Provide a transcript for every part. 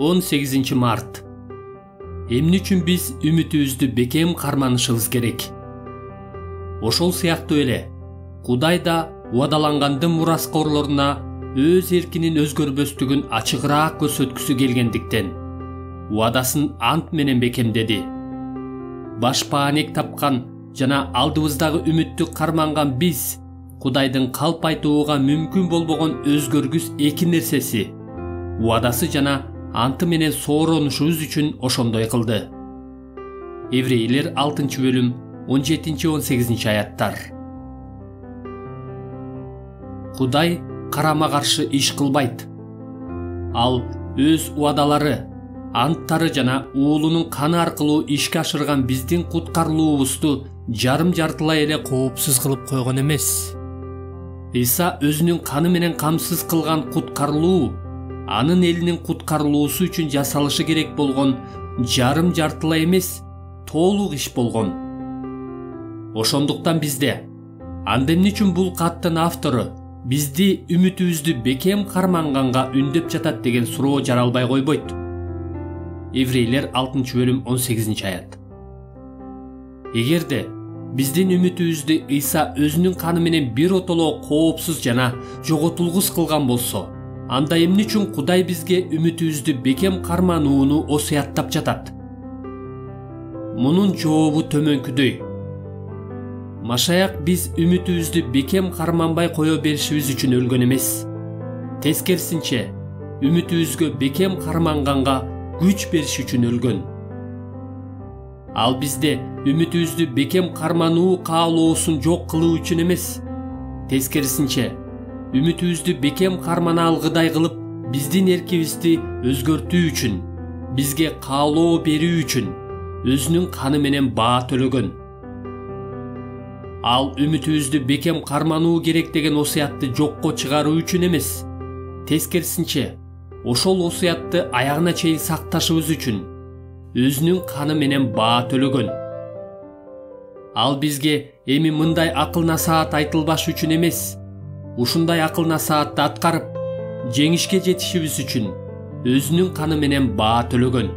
18 март. Эмне үчүн биз үмүтүбүздү бекем карманышыбыз керек? Ошол сыяктуу эле Кудай да уадалангандын мураскорлоруна өз эркинин өзгөрбөстүгүн ачыгыраак көрсөткүсү келгендиктен уадасын ант менен бекемдеди. Баш баанек тапкан жана алдыбыздагы үмүттү карманган биз Кудайдын калп айтууга мүмкүн болбогон өзгөргүс эки нерсеси уадасы жана анты менен сооронушубуз үчүн ошондой кылды. Еврейлер 6-бөлүм 17-18 аяттар. Кудай карама каршы иш кылбайт. Ал өз уадалары, анттары жана уулунун каны аркылуу ишке ашырган биздин куткарылуубузду жарым-жартылай эле коопсуз кылып койгон эмес. Иса өзүнүн каны менен камсыз кылган куткарылуу анын элинин куткарылуусу үчүн жасалышы керек болгон жарым-жартылай эмес, толук иш болгон. Ошондуктан бизде анда эмне үчүн бул каттын автору бизди үмүтүбүздү бекем карманганга үндөп жатат деген суроо жаралбай койбойт. Еврейлер 6-бөлүм 18 аят. Эгерде биздин үмүтүбүздү Иса өзүнүн каны менен бир отоло коопсуз жана жоготулгус кылган болсо, анда эмне үчүн Кудай бизге үмүтүбүздү бекем карманууну осуяттап жатат? Мунун жообу төмөнкүдөй. Машаяк биз үмүтүбүздү бекем карманбай кое беришибиз үчүн өлгөн эмес. Тескерисинче, үмүтүбүзгө бекем карманганга күч бериш үчүн өлгөн. Ал бизде үмүтүбүздү бекем кармануу каалоосун жок кылуу үчүн эмес. Тескерисинче, үмүтүбүздү бекем кармана алгыдай кылып, биздин эркибизди өзгөртүү үчүн, бизге каалоо берүү үчүн өзүнүн каны менен баа төлөгөн. Ал үмүтүбүздү бекем кармануу керек деген осуятты жокко чыгаруу үчүн эмес. Тескерисинче, ошол осуятты аягына чейин сакташыбыз үчүн өзүнүн каны менен баа төлөгөн. Ал бизге эми мындай акыл насаат айтылбаш үчүн эмес, ушундай акыл насаатты аткарып, жеңишке жетишибиз үчүн өзүнүн каны менен баа төлөгөн.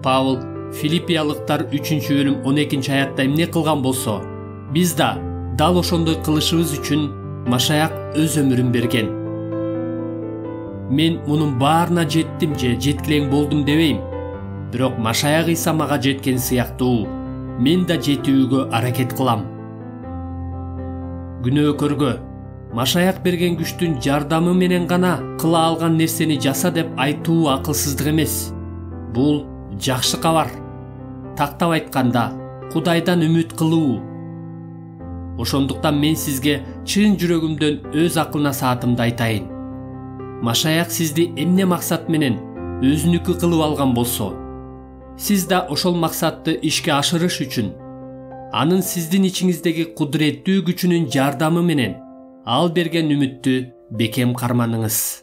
Павыл Филиппиялыктар 3-бөлүм 12 аятта эмне кылган болсо, биз да дал ошондой кылышыбыз үчүн Машаяк өз өмүрүн берген. Мен мунун баарына жеттим же жеткилең болдум дебейм, бирок Машаяк Иса мага жеткен сыяктуу мен да жетүүгө аракет кылам. Күнөөкөргө Машаяк берген күчтүн жардамы менен гана кыла алган нерсени жаса деп айтуу акылсыздык эмес. Бул жакшы кабар. Тактап айтканда, Кудайдан үмүт кылуу. Ошондуктан мен сизге чын жүрөгүмдөн өз акыл насаатымды айтайын. Машаяк сизди эмне максат менен өзүнүкү кылып алган болсо, сиз да ошол максатты ишке ашырыш үчүн анын сиздин ичиңиздеги кудуреттүү күчүнүн жардамы менен ал берген үмүттү бекем карманыңыз.